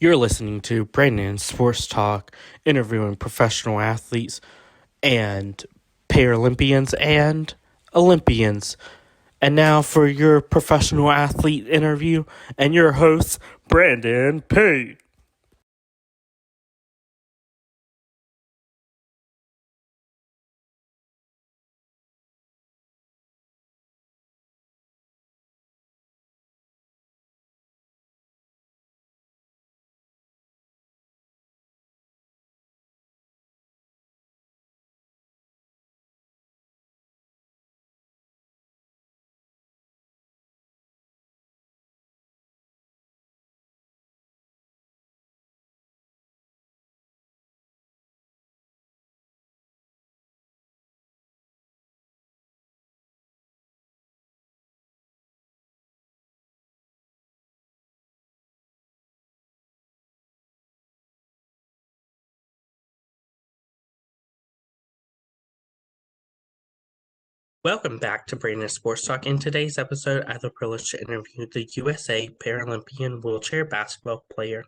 You're listening to Brandon Sports Talk, interviewing professional athletes and Paralympians and Olympians. And now for your professional athlete interview and your host, Brandon P. Welcome back to Brandon Sports Talk. In today's episode, I have the privilege to interview the USA Paralympian wheelchair basketball player,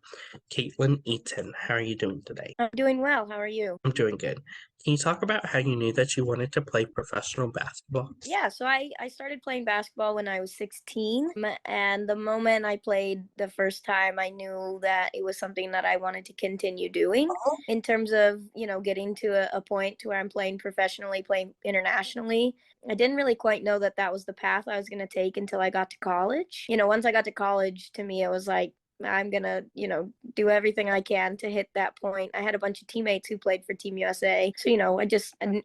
Kaitlyn Eaton. How are you doing today? I'm doing well. How are you? I'm doing good. Can you talk about how you knew that you wanted to play professional basketball? Yeah, so I started playing basketball when I was 16. And the moment I played the first time, I knew that it was something that I wanted to continue doing in terms of, getting to a point to where I'm playing professionally, playing internationally. I didn't really quite know that that was the path I was going to take until I got to college. Once I got to college, to me, it was like, I'm going to, do everything I can to hit that point. I had a bunch of teammates who played for Team USA. So,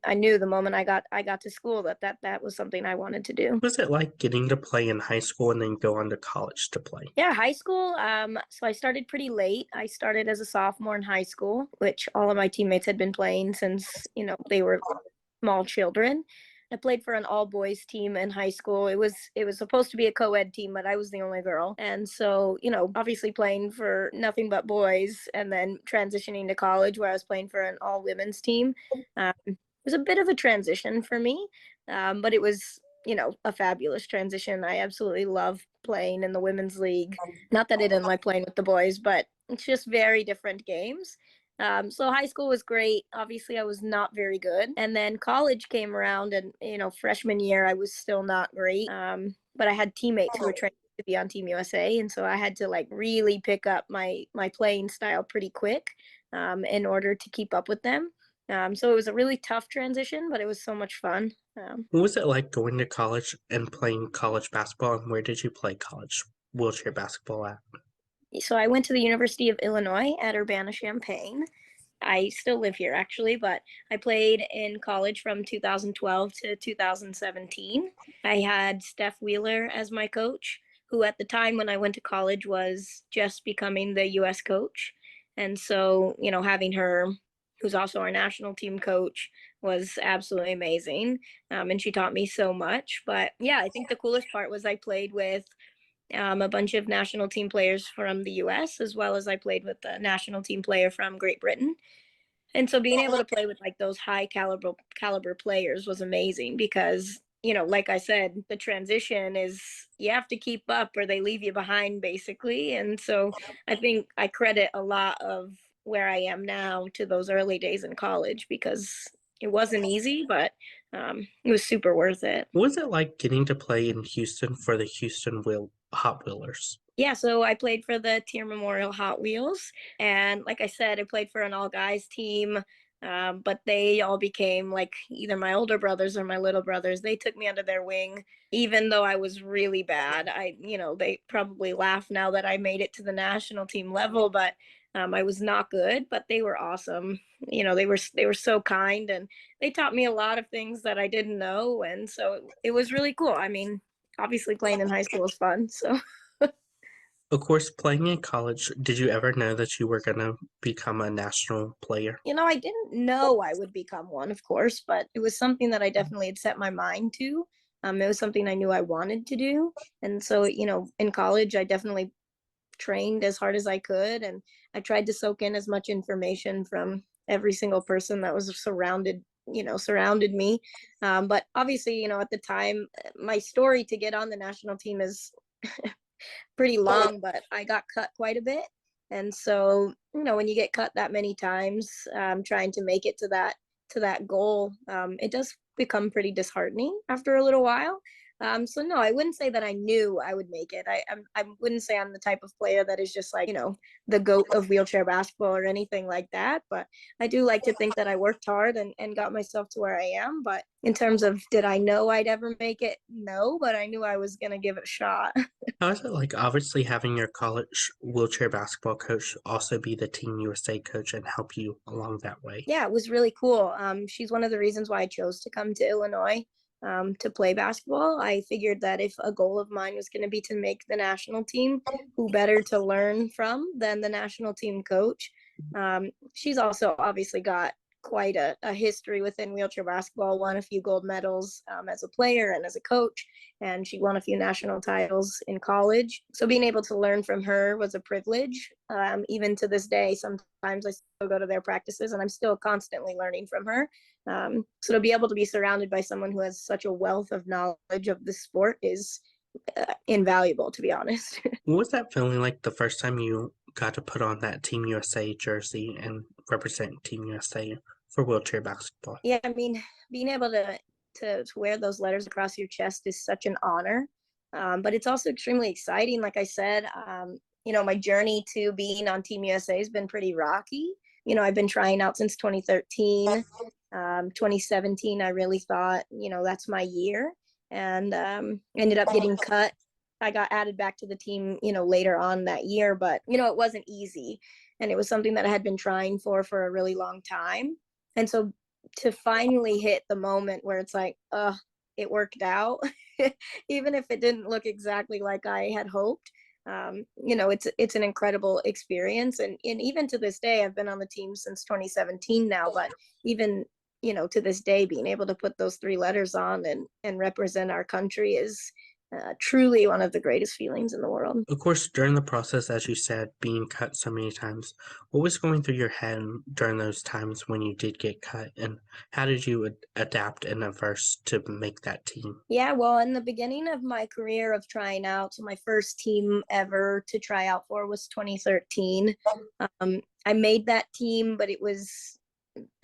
I knew the moment I got to school that was something I wanted to do. What was it like getting to play in high school and then go on to college to play? Yeah, high school. So I started pretty late. I started as a sophomore in high school, which all of my teammates had been playing since, they were small children. I played for an all boys team in high school. It was supposed to be a co-ed team, but I was the only girl. And so, obviously playing for nothing but boys and then transitioning to college where I was playing for an all women's team. It was a bit of a transition for me. But it was, a fabulous transition. I absolutely love playing in the women's league. Not that I didn't like playing with the boys, but it's just very different games. So high school was great. Obviously, I was not very good. And then college came around, and freshman year, I was still not great. But I had teammates who were trying to be on Team USA, and so I had to like really pick up my playing style pretty quick, in order to keep up with them. So it was a really tough transition, but it was so much fun. What was it like going to college and playing college basketball, and where did you play college wheelchair basketball at? So I went to the University of Illinois at Urbana-Champaign. I still live here actually, but I played in college from 2012 to 2017. I had Steph Wheeler as my coach, who at the time when I went to college was just becoming the US coach. And so, having her, who's also our national team coach, was absolutely amazing. And she taught me so much. But yeah, I think the coolest part was I played with a bunch of national team players from the US, as well as I played with a national team player from Great Britain. And so being able to play with like those high caliber players was amazing because, like I said, the transition is you have to keep up or they leave you behind basically. And so I think I credit a lot of where I am now to those early days in college because it wasn't easy, but it was super worth it. What was it like getting to play in Houston for the Houston Hot Wheelers? Yeah, so I played for the Tier Memorial Hot Wheels. And like I said, I played for an all guys team. But they all became like either my older brothers or my little brothers. They took me under their wing, even though I was really bad. They probably laugh now that I made it to the national team level, but I was not good. But they were awesome. They were so kind, and they taught me a lot of things that I didn't know, and so it was really cool. I mean, obviously playing in high school is fun, so. Of course, playing in college, did you ever know that you were going to become a national player? I didn't know I would become one, of course, but it was something that I definitely had set my mind to. It was something I knew I wanted to do. And so, in college, I definitely trained as hard as I could. And I tried to soak in as much information from every single person that was surrounded me. But obviously, at the time, my story to get on the national team is pretty long, but I got cut quite a bit. And so, when you get cut that many times, trying to make it to that goal, it does become pretty disheartening after a little while. So no, I wouldn't say that I knew I would make it. I wouldn't say I'm the type of player that is just like, the GOAT of wheelchair basketball or anything like that. But I do like to think that I worked hard and got myself to where I am. But in terms of did I know I'd ever make it? No, but I knew I was going to give it a shot. How is it like obviously having your college wheelchair basketball coach also be the Team USA coach and help you along that way? Yeah, it was really cool. She's one of the reasons why I chose to come to Illinois to play basketball. I figured that if a goal of mine was going to be to make the national team, who better to learn from than the national team coach? She's also obviously got quite a history within wheelchair basketball, won a few gold medals as a player and as a coach, and she won a few national titles in college. So being able to learn from her was a privilege. Even to this day, sometimes I still go to their practices and I'm still constantly learning from her. So to be able to be surrounded by someone who has such a wealth of knowledge of the sport is invaluable, to be honest. What was that feeling like the first time you got to put on that Team USA jersey and represent Team USA for wheelchair basketball? Yeah, I mean, being able to wear those letters across your chest is such an honor, but it's also extremely exciting. Like I said, my journey to being on Team USA has been pretty rocky. I've been trying out since 2013. 2017, I really thought, that's my year, and ended up getting cut. I got added back to the team, later on that year, but it wasn't easy, and it was something that I had been trying for a really long time. And so to finally hit the moment where it's like, it worked out, even if it didn't look exactly like I had hoped. It's an incredible experience, and even to this day, I've been on the team since 2017 now. But even to this day, being able to put those three letters on and represent our country is truly one of the greatest feelings in the world. Of course, during the process, as you said, being cut so many times, what was going through your head during those times when you did get cut, and how did you adapt and adverse to make that team? Yeah, well, in the beginning of my career of trying out, so my first team ever to try out for was 2013. I made that team, but it was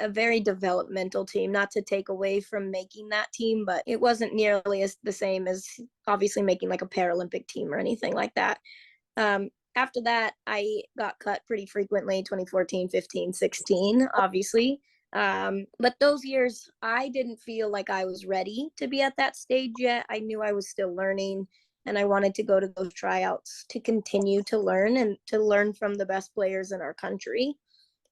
a very developmental team, not to take away from making that team, but it wasn't nearly as the same as obviously making like a Paralympic team or anything like that. After that, I got cut pretty frequently, 2014, 15, 16, obviously. But those years, I didn't feel like I was ready to be at that stage yet. I knew I was still learning, and I wanted to go to those tryouts to continue to learn and to learn from the best players in our country.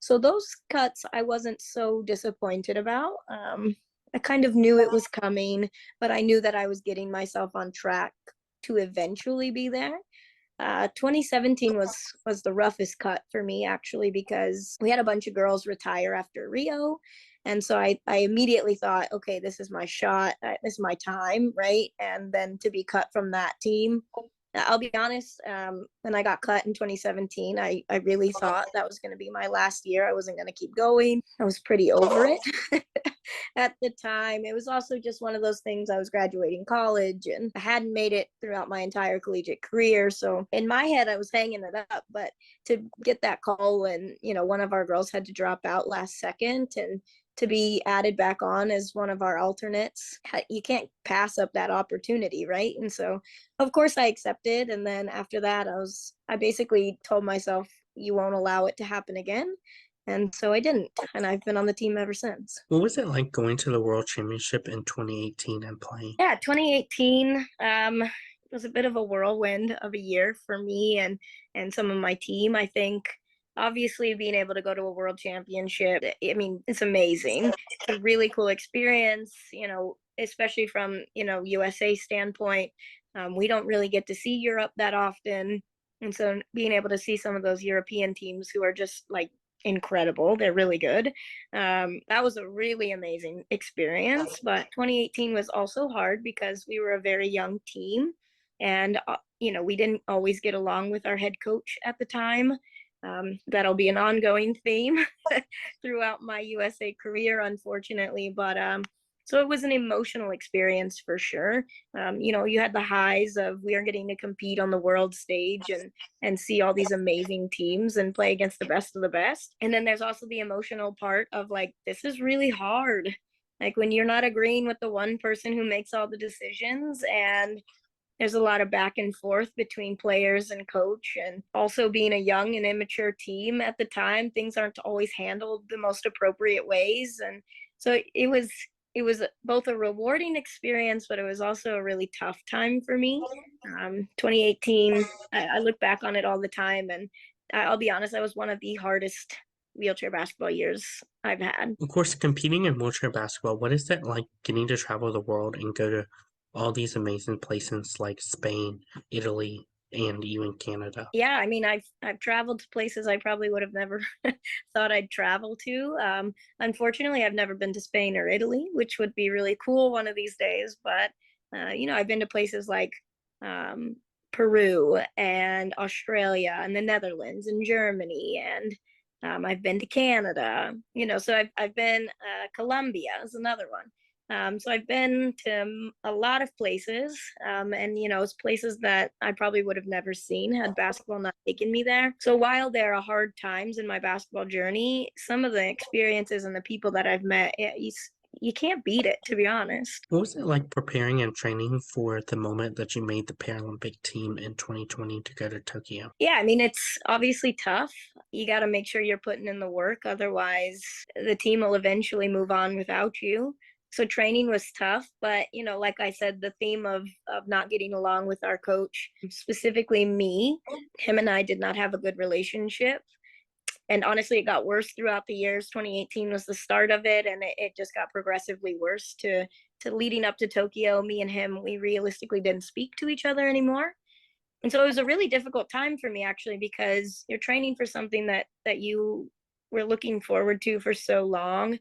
So those cuts I wasn't so disappointed about. I kind of knew it was coming, but I knew that I was getting myself on track to eventually be there. 2017 was the roughest cut for me, actually, because we had a bunch of girls retire after Rio, and so I immediately thought, okay, this is my shot, this is my time, right? And then to be cut from that team, I'll be honest, when I got cut in 2017, I really thought that was going to be my last year. I wasn't going to keep going. I was pretty over it at the time. It was also just one of those things. I was graduating college and I hadn't made it throughout my entire collegiate career. So in my head, I was hanging it up. But to get that call when, one of our girls had to drop out last second, and to be added back on as one of our alternates, you can't pass up that opportunity, right? And so of course I accepted, and then after that I basically told myself, you won't allow it to happen again. And so I didn't, and I've been on the team ever since. What was it like going to the World Championship in 2018 and playing? Yeah, 2018 was a bit of a whirlwind of a year for me and some of my team. I think obviously being able to go to a world championship, I mean, it's amazing. It's a really cool experience, especially from, USA standpoint. We don't really get to see Europe that often. And so being able to see some of those European teams who are just like incredible, they're really good. That was a really amazing experience. But 2018 was also hard because we were a very young team, and we didn't always get along with our head coach at the time. That'll be an ongoing theme throughout my USA career, unfortunately. But So it was an emotional experience for sure. You had the highs of we are getting to compete on the world stage and see all these amazing teams and play against the best of the best. And then there's also the emotional part of like, this is really hard. Like when you're not agreeing with the one person who makes all the decisions, and there's a lot of back and forth between players and coach. And also being a young and immature team at the time, things aren't always handled the most appropriate ways. And so it was both a rewarding experience, but it was also a really tough time for me. 2018, I look back on it all the time, and I'll be honest, that was one of the hardest wheelchair basketball years I've had. Of course, competing in wheelchair basketball, what is it like getting to travel the world and go to all these amazing places like Spain, Italy, and even Canada? Yeah, I mean, I've traveled to places I probably would have never thought I'd travel to. Unfortunately, I've never been to Spain or Italy, which would be really cool one of these days. But I've been to places like um, Peru and Australia and the Netherlands and Germany, and I've been to Canada. So I've been Colombia is another one. So I've been to a lot of places, and it's places that I probably would have never seen had basketball not taken me there. So while there are hard times in my basketball journey, some of the experiences and the people that I've met, you can't beat it, to be honest. What was it like preparing and training for the moment that you made the Paralympic team in 2020 to go to Tokyo? Yeah, I mean, it's obviously tough. You got to make sure you're putting in the work. Otherwise, the team will eventually move on without you. So training was tough, but like I said, the theme of not getting along with our coach, specifically me, him and I did not have a good relationship. And honestly, it got worse throughout the years. 2018 was the start of it, and it just got progressively worse to leading up to Tokyo. Me and him, we realistically didn't speak to each other anymore. And so it was a really difficult time for me, actually, because you're training for something that you were looking forward to for so long,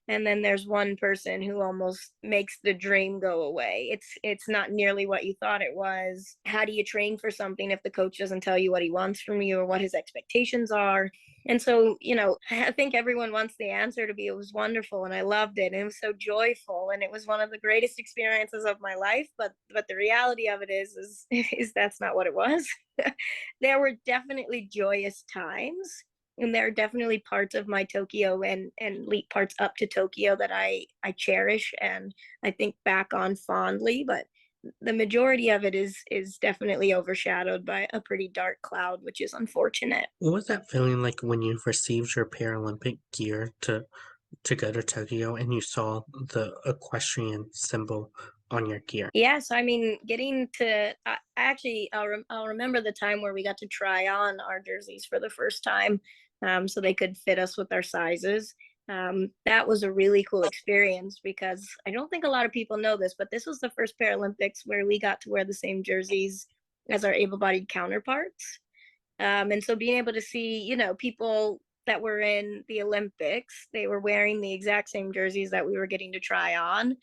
and then there's one person who almost makes the dream go away. It's not nearly what you thought it was. How do you train for something if the coach doesn't tell you what he wants from you or what his expectations are? And so, I think everyone wants the answer to be it was wonderful and I loved it and it was so joyful and it was one of the greatest experiences of my life. But the reality of it is that's not what it was. There were definitely joyous times, and there are definitely parts of my Tokyo and parts up to Tokyo that I cherish and I think back on fondly. But the majority of it is definitely overshadowed by a pretty dark cloud, which is unfortunate. What was that feeling like when you received your Paralympic gear to go to Tokyo and you saw the equestrian symbol on your gear? Yes, I mean, getting to actually, I'll remember the time where we got to try on our jerseys for the first time, so they could fit us with our sizes. That was a really cool experience because I don't think a lot of people know this, but this was the first Paralympics where we got to wear the same jerseys as our able-bodied counterparts. And so being able to see, people that were in the Olympics, they were wearing the exact same jerseys that we were getting to try on.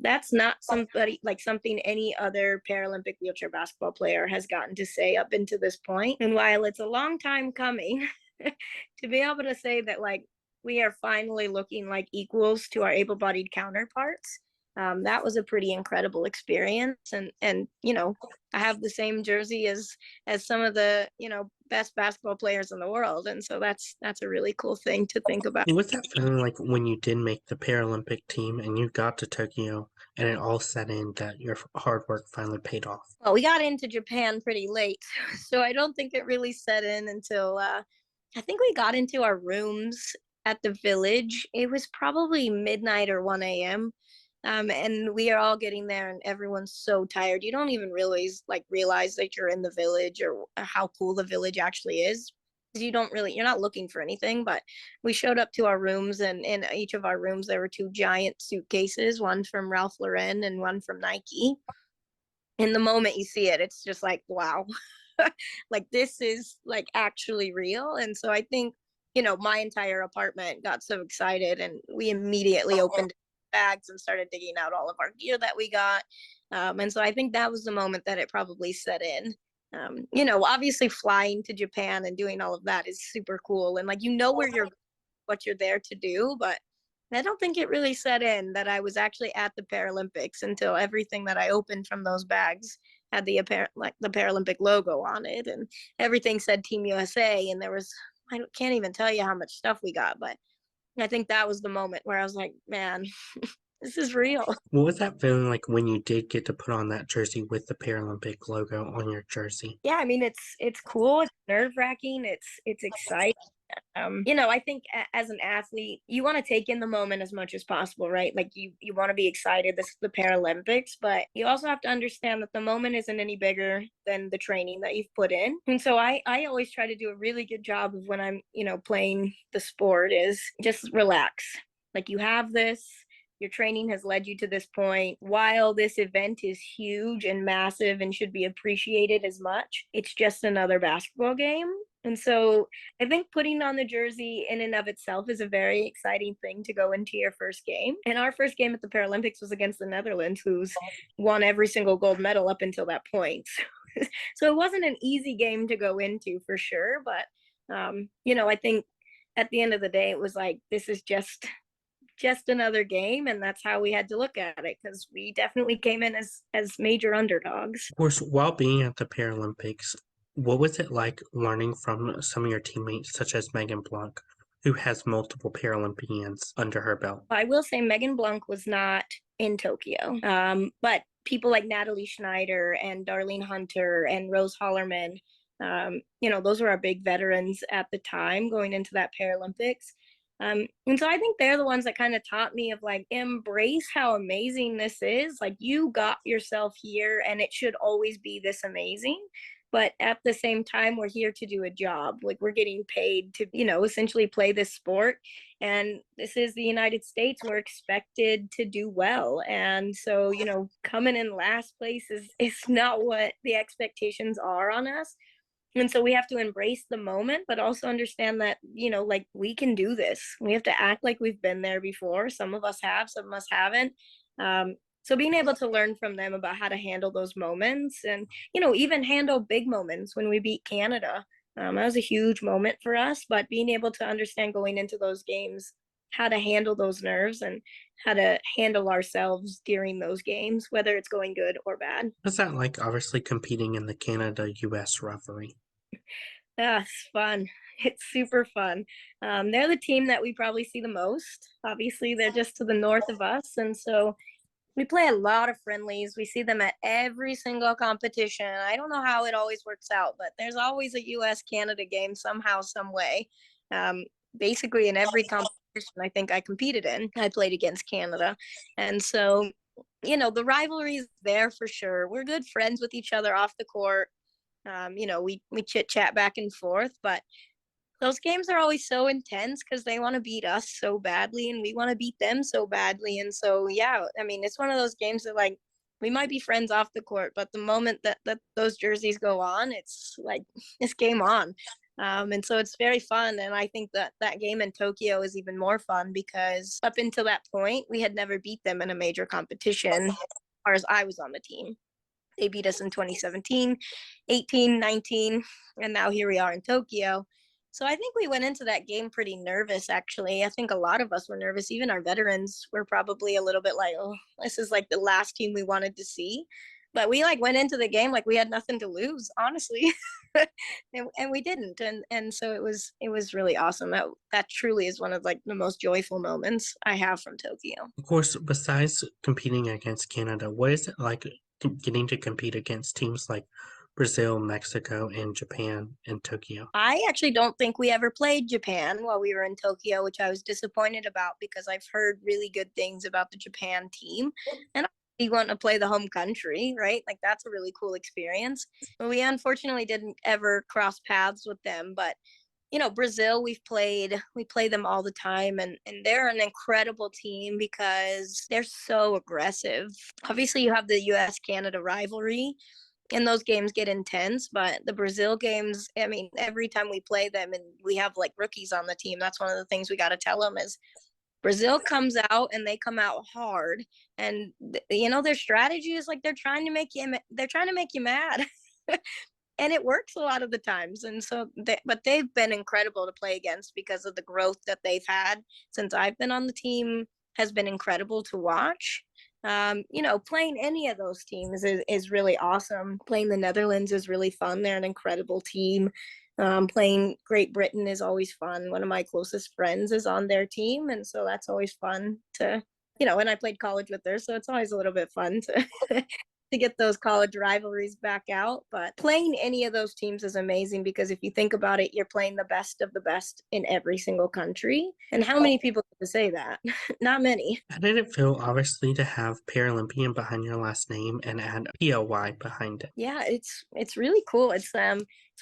That's not something any other Paralympic wheelchair basketball player has gotten to say up until this point. And while it's a long time coming, to be able to say that like we are finally looking like equals to our able-bodied counterparts, that was a pretty incredible experience. And I have the same jersey as some of the best basketball players in the world, and so that's a really cool thing to think about. What's that feeling like when you did make the Paralympic team and you got to Tokyo and it all set in that your hard work finally paid off? Well, we got into Japan pretty late, so I don't think it really set in until I think we got into our rooms at the village. It was probably midnight or 1 a.m. And we are all getting there and everyone's so tired. You don't even realize that you're in the village or how cool the village actually is. Because you're not looking for anything. But we showed up to our rooms, and in each of our rooms there were two giant suitcases, one from Ralph Lauren and one from Nike. And the moment you see it, it's just like, wow, like this is like actually real. And so I think, my entire apartment got so excited and we immediately opened bags and started digging out all of our gear that we got. And so I think that was the moment that it probably set in. Obviously flying to Japan and doing all of that is super cool. And like, where what you're there to do, but I don't think it really set in that I was actually at the Paralympics until everything that I opened from those bags had the apparent like the Paralympic logo on it, and everything said Team USA, and there was I can't even tell you how much stuff we got, but I think that was the moment where I was like, man, this is real. What was that feeling like when you did get to put on that jersey with the Paralympic logo on your jersey? Yeah, I mean it's cool, it's nerve wracking, it's exciting. I think as an athlete, you want to take in the moment as much as possible, right? Like you want to be excited. This is the Paralympics, but you also have to understand that the moment isn't any bigger than the training that you've put in. And so I always try to do a really good job of when I'm, playing the sport is just relax. Like you have this, your training has led you to this point. While this event is huge and massive and should be appreciated as much, it's just another basketball game. And so I think putting on the jersey in and of itself is a very exciting thing to go into your first game. And our first game at the Paralympics was against the Netherlands, who's won every single gold medal up until that point. So it wasn't an easy game to go into for sure. But, I think at the end of the day, it was like, this is just another game, and that's how we had to look at it because we definitely came in as major underdogs. Of course, while being at the Paralympics, what was it like learning from some of your teammates, such as Megan Blanc, who has multiple Paralympians under her belt? I will say Megan Blanc was not in Tokyo, but people like Natalie Schneider and Darlene Hunter and Rose Hollerman, those were our big veterans at the time going into that Paralympics. And so I think they're the ones that kind of taught me of like, embrace how amazing this is. Like you got yourself here and it should always be this amazing. But at the same time, we're here to do a job. Like we're getting paid to, essentially play this sport. And this is the United States. We're expected to do well. And so, coming in last place is not what the expectations are on us. And so we have to embrace the moment, but also understand that, like we can do this. We have to act like we've been there before. Some of us have, some of us haven't. So being able to learn from them about how to handle those moments and, even handle big moments when we beat Canada. That was a huge moment for us, but being able to understand going into those games, how to handle those nerves and how to handle ourselves during those games, whether it's going good or bad. What's that like, obviously, competing in the Canada US rivalry? Yeah, it's fun. It's super fun. They're the team that we probably see the most. Obviously, they're just to the north of us. And so we play a lot of friendlies. We see them at every single competition. I don't know how it always works out, but there's always a US Canada game somehow, some way. Basically, in every competition I think I competed in, I played against Canada. And so, the rivalry is there for sure. We're good friends with each other off the court. We chit chat back and forth, but those games are always so intense because they want to beat us so badly and we want to beat them so badly. And so, yeah, I mean, it's one of those games that like we might be friends off the court, but the moment that those jerseys go on, it's like it's game on. And so it's very fun. And I think that game in Tokyo is even more fun because up until that point, we had never beat them in a major competition as far as I was on the team. They beat us in 2017, 18, 19, and now here we are in Tokyo. So I think we went into that game pretty nervous, actually. I think a lot of us were nervous. Even our veterans were probably a little bit like, oh, this is like the last team we wanted to see. But we like went into the game like we had nothing to lose, honestly. and we didn't. And so it was really awesome. That truly is one of like the most joyful moments I have from Tokyo. Of course, besides competing against Canada, what is it like getting to compete against teams like Brazil, Mexico, and Japan in Tokyo? I actually don't think we ever played Japan while we were in Tokyo, which I was disappointed about because I've heard really good things about the Japan team. And we want to play the home country, right? Like that's a really cool experience. But we unfortunately didn't ever cross paths with them. But Brazil, we play them all the time, and they're an incredible team because they're so aggressive. Obviously, you have the US Canada rivalry, and those games get intense, but the Brazil games, I mean, every time we play them and we have like rookies on the team, that's one of the things we got to tell them is Brazil comes out and they come out hard, and their strategy is like they're trying to make you mad. and it works a lot of the times. And so, but they've been incredible to play against because of the growth that they've had since I've been on the team has been incredible to watch. Playing any of those teams is really awesome. Playing the Netherlands is really fun. They're an incredible team. Playing Great Britain is always fun. One of my closest friends is on their team, and so that's always fun to, and I played college with her, so it's always a little bit fun to to get those college rivalries back out. But playing any of those teams is amazing because if you think about it, you're playing the best of the best in every single country. And how many people can say that? Not many. How did it feel, obviously, to have Paralympian behind your last name and add PLY behind it? Yeah, it's really cool. It's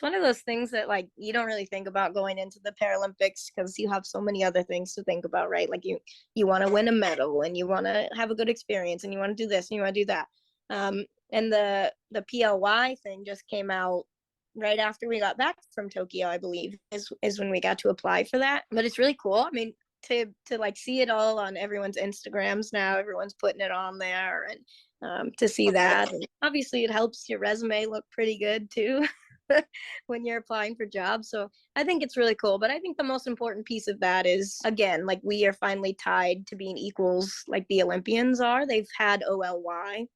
one of those things that like you don't really think about going into the Paralympics because you have so many other things to think about, right? Like you want to win a medal and you want to have a good experience and you want to do this and you want to do that. And the PLY thing just came out right after we got back from Tokyo, I believe, is when we got to apply for that. But it's really cool. I mean, to like see it all on everyone's Instagrams now, everyone's putting it on there, and to see that, and obviously it helps your resume look pretty good too when you're applying for jobs. So I think it's really cool. But I think the most important piece of that is, again, like we are finally tied to being equals like the Olympians are. They've had OLY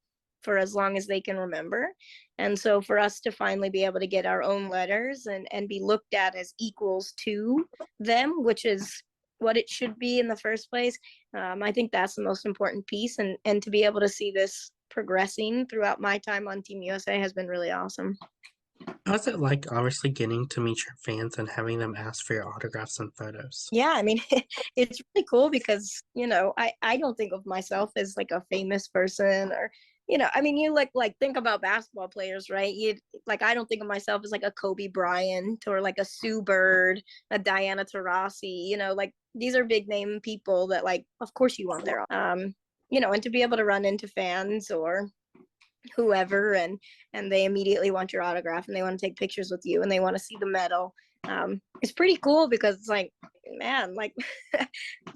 for as long as they can remember. And so for us to finally be able to get our own letters and be looked at as equals to them, which is what it should be in the first place, I think that's the most important piece. And to be able to see this progressing throughout my time on Team USA has been really awesome. How's it like, obviously, getting to meet your fans and having them ask for your autographs and photos? Yeah, I mean, it's really cool because, I don't think of myself as like a famous person or, I mean, you like think about basketball players, right? I don't think of myself as like a Kobe Bryant or like a Sue Bird, a Diana Taurasi, like these are big name people that like, of course you want their, and to be able to run into fans or whoever and they immediately want your autograph and they want to take pictures with you and they want to see the medal. It's pretty cool because it's like, man, like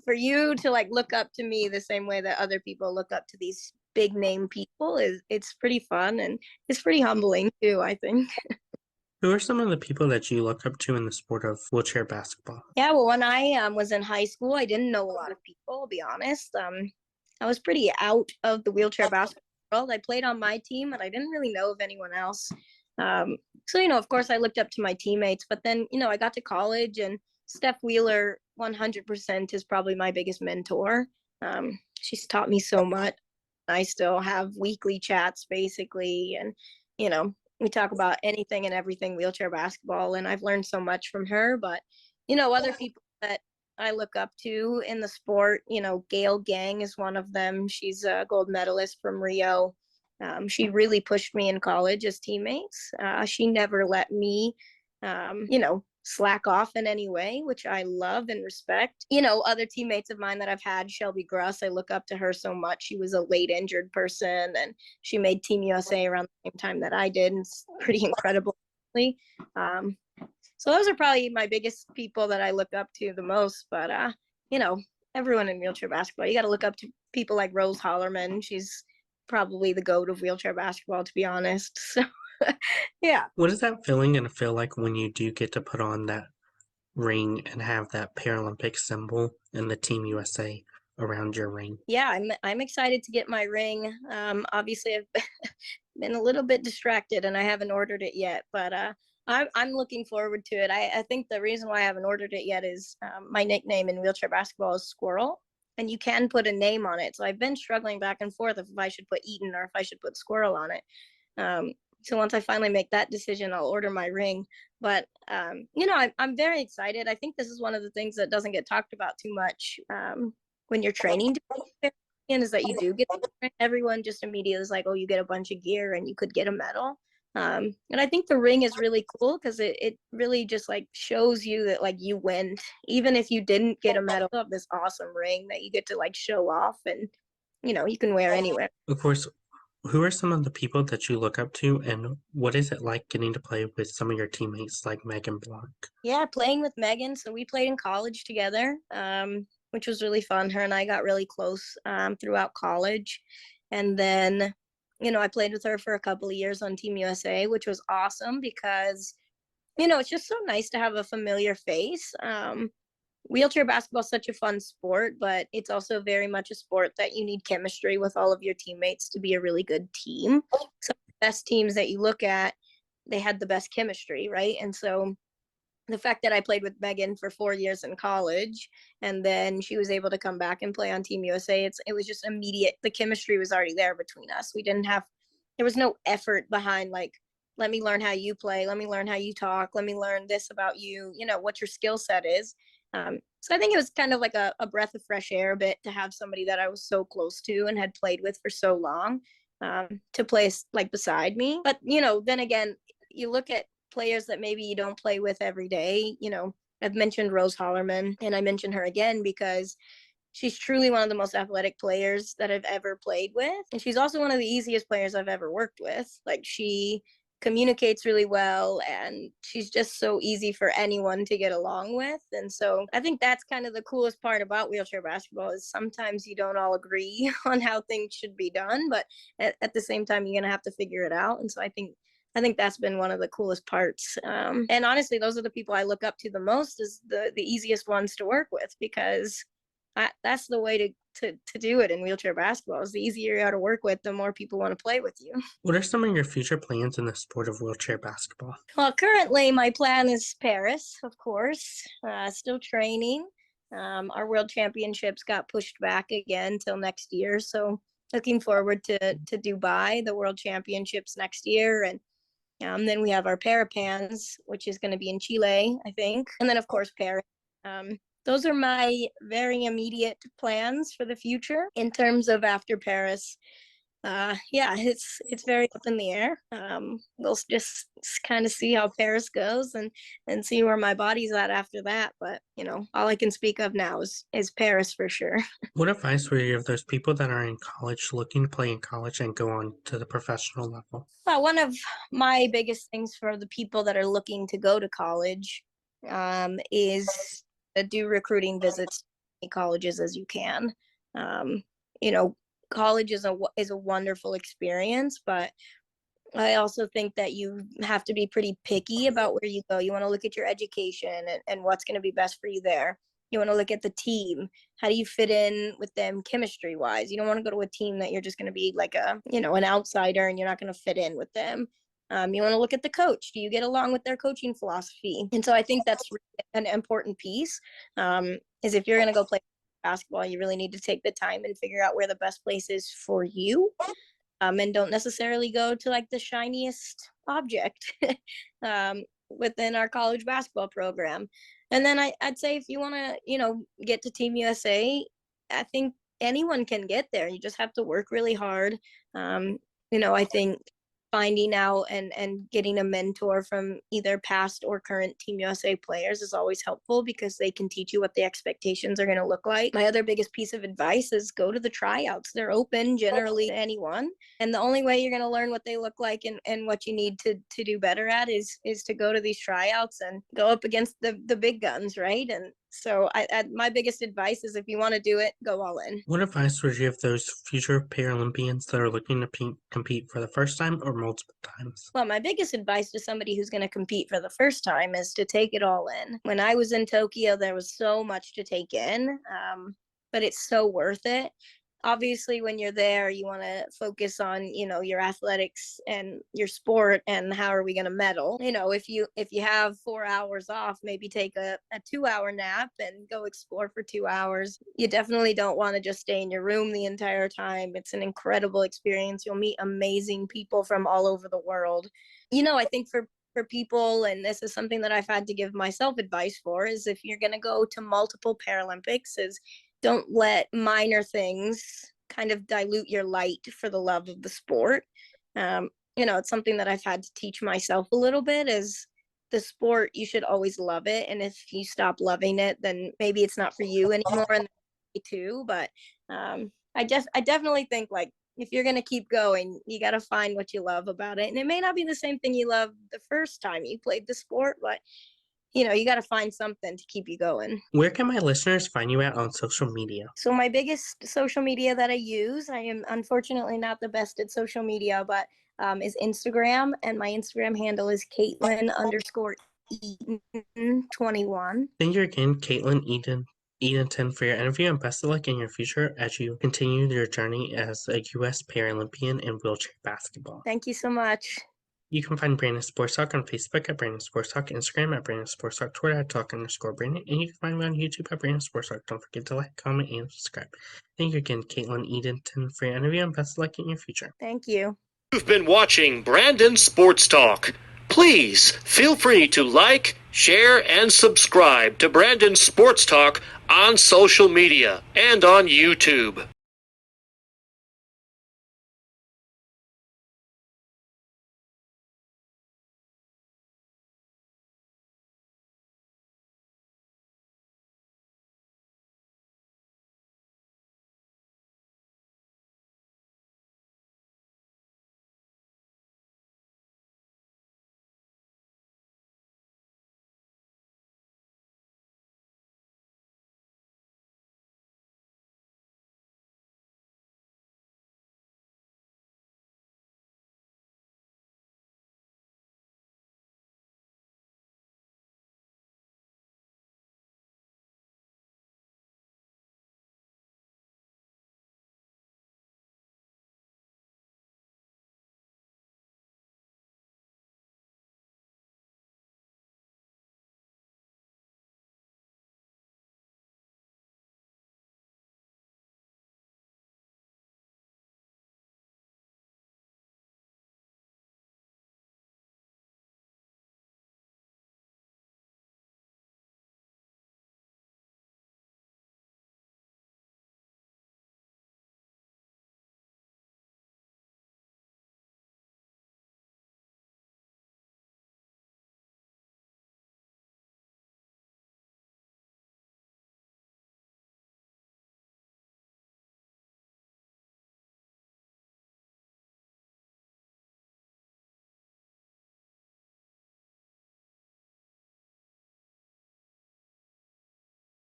for you to like look up to me the same way that other people look up to these big name people it's pretty fun and it's pretty humbling too, I think. Who are some of the people that you look up to in the sport of wheelchair basketball? Yeah, well, when I was in high school, I didn't know a lot of people, I'll be honest. I was pretty out of the wheelchair basketball world. I played on my team, and I didn't really know of anyone else. So, of course, I looked up to my teammates, but then, I got to college, and Steph Wheeler 100% is probably my biggest mentor. She's taught me so much. I still have weekly chats, basically, and, we talk about anything and everything wheelchair basketball, and I've learned so much from her. But, other people that I look up to in the sport, Gail Gang is one of them. She's a gold medalist from Rio. She really pushed me in college as teammates. She never let me, slack off in any way, which I love and respect. Other teammates of mine that I've had, Shelby Gruss, I look up to her so much. She was a late injured person and she made Team USA around the same time that I did. And it's pretty incredible. So those are probably my biggest people that I look up to the most. But, everyone in wheelchair basketball, you got to look up to people like Rose Hollerman. She's probably the GOAT of wheelchair basketball, to be honest. So, yeah. What is that feeling going to feel like when you do get to put on that ring and have that Paralympic symbol and the Team USA around your ring? Yeah, I'm excited to get my ring. Obviously, I've been a little bit distracted and I haven't ordered it yet, but I'm looking forward to it. I think the reason why I haven't ordered it yet is my nickname in wheelchair basketball is Squirrel, and you can put a name on it. So I've been struggling back and forth if I should put Eaton or if I should put Squirrel on it. So once I finally make that decision, I'll order my ring. But, I'm very excited. I think this is one of the things that doesn't get talked about too much when you're training to be is that you do get, everyone just immediately is like, oh, you get a bunch of gear and you could get a medal. And I think the ring is really cool because it really just like shows you that like you win, even if you didn't get a medal. Of this awesome ring that you get to like show off and, you can wear anywhere. Of course, who are some of the people that you look up to, and what is it like getting to play with some of your teammates like Megan Blanc? Yeah, playing with Megan. So we played in college together, which was really fun. Her and I got really close throughout college. And then, I played with her for a couple of years on Team USA, which was awesome because, it's just so nice to have a familiar face. Wheelchair basketball is such a fun sport, but it's also very much a sport that you need chemistry with all of your teammates to be a really good team. So the best teams that you look at, they had the best chemistry, right? And so the fact that I played with Megan for 4 years in college, and then she was able to come back and play on Team USA, it was just immediate. The chemistry was already there between us. There was no effort behind like, let me learn how you play, let me learn how you talk, let me learn this about you, what your skill set is. So I think it was kind of like a breath of fresh air a bit to have somebody that I was so close to and had played with for so long, to play like beside me. But, then again, you look at players that maybe you don't play with every day. I've mentioned Rose Hollerman, and I mention her again because she's truly one of the most athletic players that I've ever played with. And she's also one of the easiest players I've ever worked with. Like, she communicates really well, and she's just so easy for anyone to get along with. And so I think that's kind of the coolest part about wheelchair basketball is sometimes you don't all agree on how things should be done, but at the same time, you're going to have to figure it out. And so I think that's been one of the coolest parts. And honestly, those are the people I look up to the most, is the easiest ones to work with, because that's the way to do it in wheelchair basketball. Is the easier you are to work with, the more people want to play with you. What are some of your future plans in the sport of wheelchair basketball? Well, currently my plan is Paris, of course. Still training. Our world championships got pushed back again till next year, so looking forward to Dubai, the world championships next year. And then we have our Parapans, which is going to be in Chile, I think. And then, of course, Paris. Those are my very immediate plans for the future. In terms of after Paris, yeah, it's very up in the air. We'll just kind of see how Paris goes and see where my body's at after that. But all I can speak of now is Paris for sure. What advice would you give those people that are in college, looking to play in college and go on to the professional level? Well, one of my biggest things for the people that are looking to go to college, is to do recruiting visits to as many colleges as you can. You know, college is a wonderful experience, but I also think that you have to be pretty picky about where you go. You want to look at your education and what's going to be best for you there. You want to look at the team. How do you fit in with them chemistry wise? You don't want to go to a team that you're just going to be like an outsider and you're not going to fit in with them. You want to look at the coach. Do you get along with their coaching philosophy? And so I think that's an important piece, is if you're going to go play basketball, you really need to take the time and figure out where the best place is for you. And don't necessarily go to like the shiniest object within our college basketball program. And then I'd say if you want to, get to Team USA, I think anyone can get there. You just have to work really hard. I think finding out and getting a mentor from either past or current Team USA players is always helpful because they can teach you what the expectations are going to look like. My other biggest piece of advice is go to the tryouts. They're open generally to anyone. And the only way you're going to learn what they look like and what you need to do better at is to go to these tryouts and go up against the big guns, right? And so my biggest advice is if you want to do it, go all in. What advice would you give those future Paralympians that are looking to compete for the first time or multiple times? Well, my biggest advice to somebody who's going to compete for the first time is to take it all in. When I was in Tokyo, there was so much to take in, but it's so worth it. Obviously, when you're there, you want to focus on, your athletics and your sport and how are we going to medal. If you have 4 hours off, maybe take a 2-hour nap and go explore for 2 hours. You definitely don't want to just stay in your room the entire time. It's an incredible experience. You'll meet amazing people from all over the world. I think for people, and this is something that I've had to give myself advice for, is if you're going to go to multiple Paralympics, is don't let minor things kind of dilute your light for the love of the sport. It's something that I've had to teach myself a little bit, is the sport, you should always love it. And if you stop loving it, then maybe it's not for you anymore. And too, but I definitely think like, if you're going to keep going, you got to find what you love about it. And it may not be the same thing you loved the first time you played the sport, but you got to find something to keep you going. Where can my listeners find you at on social media? So my biggest social media that I use, I am unfortunately not the best at social media, but is Instagram, and my Instagram handle is Kaitlyn_Eaton21. Thank you again, Kaitlyn Eaton, for your interview, and best of luck in your future as you continue your journey as a U.S. Paralympian in wheelchair basketball. Thank you so much. You can find Brandon Sports Talk on Facebook at Brandon Sports Talk, Instagram at Brandon Sports Talk, Twitter at Talk_Brandon, and you can find me on YouTube at Brandon Sports Talk. Don't forget to like, comment, and subscribe. Thank you again, Kaitlyn Eaton, for your interview, and best of luck in your future. Thank you. You've been watching Brandon Sports Talk. Please feel free to like, share, and subscribe to Brandon Sports Talk on social media and on YouTube.